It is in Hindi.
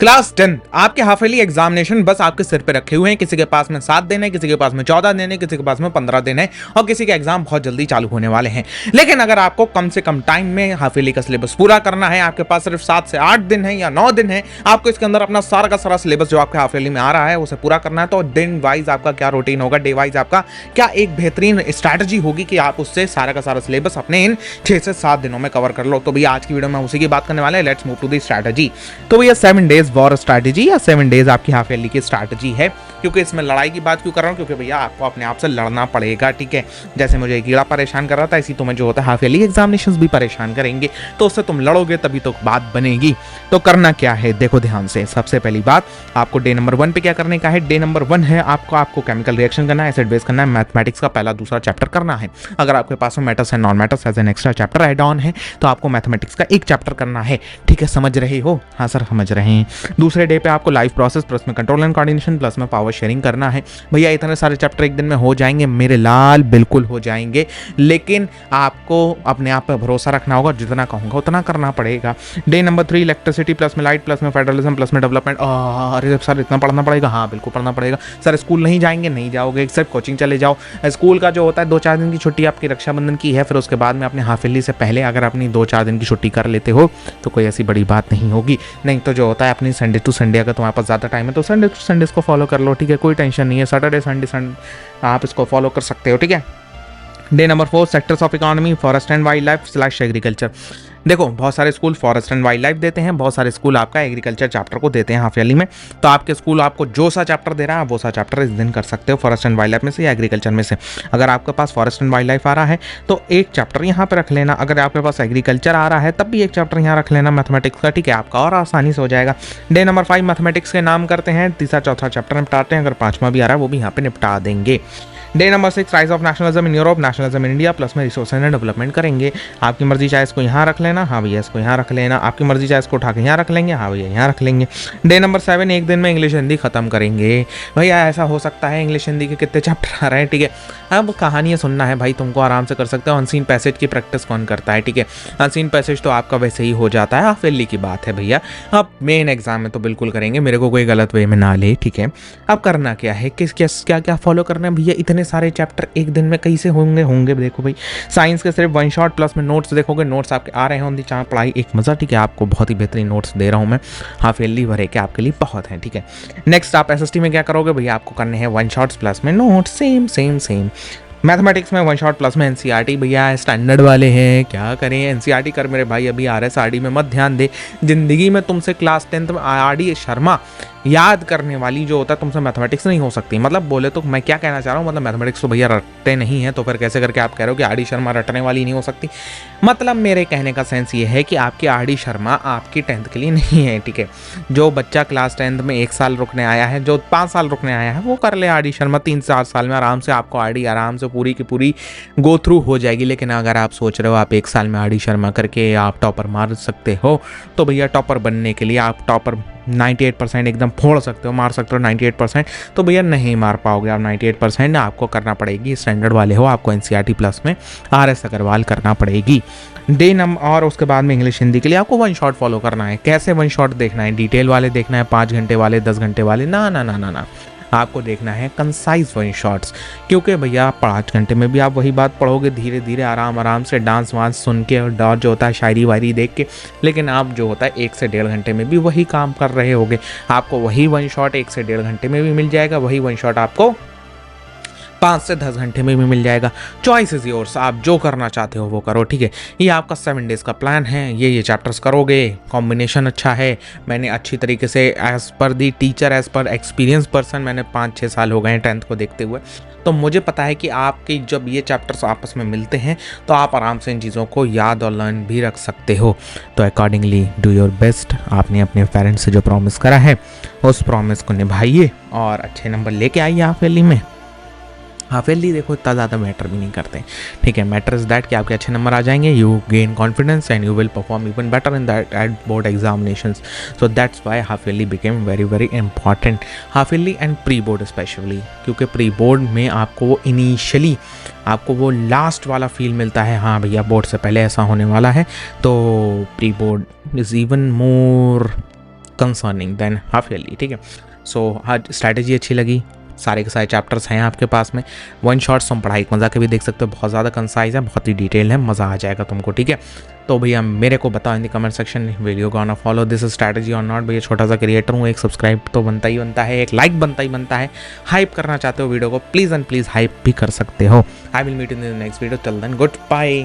क्लास 10 आपके हाफ ईयरली एग्जामिनेशन बस आपके सिर पे रखे हुए हैं। किसी के पास में 7 दिन है, किसी के पास में 14 दिन है, किसी के पास में 15 दिन है और किसी के एग्जाम बहुत जल्दी चालू होने वाले हैं। लेकिन अगर आपको कम से कम टाइम में हाफ ईयरली का सिलेबस पूरा करना है, आपके पास सिर्फ 7 से 8 दिन है या 9 दिन है, आपको इसके अंदर अपना सारा का सारा सिलेबस जो आपके हाफ ईयरली में आ रहा है उसे पूरा करना है। तो दिन वाइज आपका क्या रूटीन होगा, डे वाइज आपका क्या एक बेहतरीन स्ट्रैटेजी होगी कि आप उससे सारा का सारा सिलेबस अपने इन 6 से 7 दिनों में कवर कर लो। तो भैया आज की वीडियो में उसी की बात करने वाले हैं। Let's move to the strategy. तो भैया 7 डेज वॉर स्ट्रैटेजी या 7 डेज आपकी हाफ ईयरली की स्ट्रैटेजी है। क्योंकि इसमें लड़ाई की बात क्यों कर रहा हूँ, क्योंकि भैया आपको अपने आप से लड़ना पड़ेगा। ठीक है, जैसे मुझे कीड़ा परेशान कर रहा था, इसी तुम्हें जो होता है हाफ ईयरली एग्जामिनेशंस भी परेशान करेंगे। तो उससे तुम लड़ोगे तभी तो बात बनेगी। तो करना क्या है, देखो ध्यान से। सबसे पहली बात, आपको डे नंबर 1 पे क्या करने का है। डे नंबर 1 है आपको केमिकल रिएक्शन करना है, एसिड बेस करना है, मैथमेटिक्स का पहला दूसरा चैप्टर करना है। अगर आपके पास में metals and non metals as an extra chapter add on है तो आपको मैथमेटिक्स का एक चैप्टर करना है। ठीक है, समझ रहे हो? हाँ सर समझ रहे हैं। दूसरे डे पे आपको लाइफ प्रोसेस प्लस में कंट्रोल एंड कोऑर्डिनेशन प्लस में पावर शेयरिंग करना है। भैया इतने सारे चैप्टर एक दिन में हो जाएंगे मेरे लाल, बिल्कुल हो जाएंगे, लेकिन आपको अपने आप पे भरोसा रखना होगा। जितना कहूँगा उतना करना पड़ेगा। डे नंबर 3 इलेक्ट्रिसिटी प्लस में लाइट प्लस में फेडरलिज्म प्लस में डेवलपमेंट। अरे सर इतना पढ़ना पड़ेगा? हाँ बिल्कुल पढ़ना पड़ेगा। सर स्कूल नहीं जाएंगे? नहीं जाओगे, सिर्फ कोचिंग चले जाओ। स्कूल का जो होता है 2-4 दिन की छुट्टी आपकी रक्षाबंधन की है, फिर उसके बाद में अपने हाफ ईयरली से पहले अगर अपनी 2-4 दिन की छुट्टी कर लेते हो तो कोई ऐसी बड़ी बात नहीं होगी। नहीं तो जो होता है अपनी संडे टू संडे, अगर तुम्हारे पास ज़्यादा टाइम है तो संडे टू संडे इसको फॉलो कर लो। ठीक है, कोई टेंशन नहीं है। सैटरडे संडे आप इसको फॉलो कर सकते हो। ठीक है। Day number 4 sectors of economy forest and wild life slash agriculture. देखो बहुत सारे school forest and wild life देते हैं, बहुत सारे स्कूल आपका एग्रीकल्चर चैप्टर को देते हैं हाफ ईयरली में। तो आपके स्कूल आपको जो सा चैप्टर दे रहा है वो सा चैप्टर इस दिन कर सकते हो, फॉरेस्ट एंड वाइल्ड लाइफ में से या एग्रीकल्चर में से। अगर आपके पास फॉरेस्ट एंड वाइल्ड लाइफ आ रहा है तो एक चैप्टर यहाँ पर रख लेना। अगर आपके पास एग्रीकल्चर आ रहा है तब भी एक चैप्टर यहाँ रख लेना मैथमेटिक्स का। ठीक है, आपका और आसानी से हो जाएगा। डे नंबर 5 मैथमेटिक्स के नाम करते हैं, तीसरा चौथा चैप्टर निपटाते हैं। अगर 5वां भी आ रहा है वो भी यहाँ पे निपटा देंगे। Day number 6 rise of nationalism in Europe nationalism in India plus में रिसोर्स एंड डेवलपमेंट करेंगे। आपकी मर्जी चाहे इसको यहाँ रख लेना, हाँ भैया इसको यहाँ रख लेना। आपकी मर्जी चाहे इसको उठा के यहाँ रख लेंगे, हाँ भैया यहाँ रख लेंगे। डे नंबर 7 एक दिन में इंग्लिश हिंदी खत्म करेंगे। भैया ऐसा हो सकता है इंग्लिश हिंदी के कितने चैप्टर आ रहे हैं। ठीक है, अब कहानियाँ सुनना है भाई तुमको, आराम से कर सकते हो। अनसीन पैसेज की प्रैक्टिस कौन करता है? ठीक है, अनसीन पैसेज तो आपका वैसे ही हो जाता है, हाफ ईयरली की बात है भैया। अब मेन एग्जाम में तो बिल्कुल करेंगे, मेरे को कोई गलत वे में ना ले। ठीक है, अब करना क्या है, क्या क्या फॉलो करना है भैया। इतने सारे चैप्टर एक दिन में कैसे होंगे देखो भाई। साइंस के सिर्फ 1 शॉट प्लस में नोट्स देखोगे, नोट्स आपके आ रहे होंगे, चाहे पढ़ाई एक मज़ा। ठीक है, आपको बहुत ही बेहतरीन नोट्स दे रहा हूँ मैं, हाफ ईयरली भरे के आपके लिए बहुत है। ठीक है, नेक्स्ट आप एसएसटी में क्या करोगे भैया, आपको करने हैं 1 शॉट्स प्लस में नोट्स, सेम। मैथमेटिक्स में 1 शॉट प्लस में एनसीईआरटी। भैया स्टैंडर्ड वाले हैं, क्या करें, एनसीईआरटी कर मेरे भाई। अभी आरएसआरडी में मत ध्यान दे। जिंदगी में तुमसे क्लास 10th में आरडी शर्मा याद करने वाली जो होता है तुमसे मैथमेटिक्स नहीं हो सकती। मतलब बोले तो मैं क्या कहना चाह रहा हूँ, मतलब मैथमेटिक्स तो भैया रटते नहीं है, तो फिर कैसे करके आप कह रहे हो कि आरडी शर्मा रटने वाली नहीं हो सकती। मतलब मेरे कहने का सेंस ये है कि आपकी आरडी शर्मा आपकी 10th के लिए नहीं है। ठीक है, जो बच्चा क्लास 10th में 1 साल रुकने आया है, जो 5 साल रुकने आया है, वो कर ले आरडी शर्मा। 3-4 साल में आराम से आपको आरडी आराम से पूरी की पूरी गो थ्रू हो जाएगी। लेकिन अगर आप सोच रहे हो आप 1 साल में आरडी शर्मा करके आप टॉपर मार सकते हो, तो भैया टॉपर बनने के लिए आप टॉपर 98% एकदम फोड़ सकते हो, मार सकते हो 98%, तो भैया नहीं मार पाओगे आप 98%। आपको करना पड़ेगी, स्टैंडर्ड वाले हो आपको एनसीईआरटी प्लस में RS अग्रवाल करना पड़ेगी। डे नंबर और उसके बाद में इंग्लिश हिंदी के लिए आपको 1 शॉट फॉलो करना है। कैसे 1 शॉट देखना है, डिटेल वाले देखना है, 5 घंटे वाले, 10 घंटे वाले, ना, आपको देखना है कंसाइज 1 शॉट्स। क्योंकि भैया 5 घंटे में भी आप वही बात पढ़ोगे, धीरे धीरे आराम से डांस वांस सुन के और जो होता है शायरी वायरी देख के। लेकिन आप जो होता है 1 से 1.5 घंटे में भी वही काम कर रहे होगे। आपको वही 1 शॉट 1 से 1.5 घंटे में भी मिल जाएगा, वही 1 शॉट आपको 5 से 10 घंटे में भी मिल जाएगा। चॉइस इज योर्स, आप जो करना चाहते हो वो करो। ठीक है, ये आपका 7 डेज का प्लान है। ये चैप्टर्स करोगे, कॉम्बिनेशन अच्छा है। मैंने अच्छी तरीके से as per the teacher, as per experience person, मैंने 5-6 साल हो गए हैं 10th को देखते हुए, तो मुझे पता है कि आपकी जब ये चैप्टर्स आपस में मिलते हैं तो आप आराम से इन चीज़ों को याद और लर्न भी रख सकते हो। तो अकॉर्डिंगली डू योर बेस्ट। आपने अपने पेरेंट्स से जो प्रॉमिस करा है उस प्रॉमिस को निभाइए और अच्छे नंबर लेके आइए हाफ ईयरली में। हाफ ईयरली देखो इतना ज़्यादा मैटर भी नहीं करते। ठीक है, मैटर इज़ दैट कि आपके अच्छे नंबर आ जाएंगे, you gain confidence and you will perform even better in that at board examinations. So that's why half yearly became very important. Half yearly and pre board specially, क्योंकि प्री बोर्ड में आपको वो इनिशियली आपको वो लास्ट वाला फील मिलता है, हाँ भैया बोर्ड से पहले ऐसा होने वाला है। तो pre board is even more concerning than half yearly, ठीक है। सो हर स्ट्रैटेजी अच्छी लगी, सारे के सारे चैप्टर्स हैं आपके पास में, वन शॉट्स तुम पढ़ाई मज़ा के भी देख सकते हो, बहुत ज़्यादा कंसाइज है, बहुत ही डिटेल है, मज़ा आ जाएगा तुमको, ठीक है। तो भैया मेरे को बताओ in the comment section, video को आना फॉलो दिस स्ट्रैटेजी और नॉट। भैया छोटा सा क्रिएटर हूँ, एक सब्सक्राइब तो बनता ही बनता है, एक लाइक बनता ही बनता है, हाइप करना चाहते हो वीडियो को प्लीज़ एंड प्लीज़ हाइप भी कर सकते हो। I will meet in the next video, till then good bye.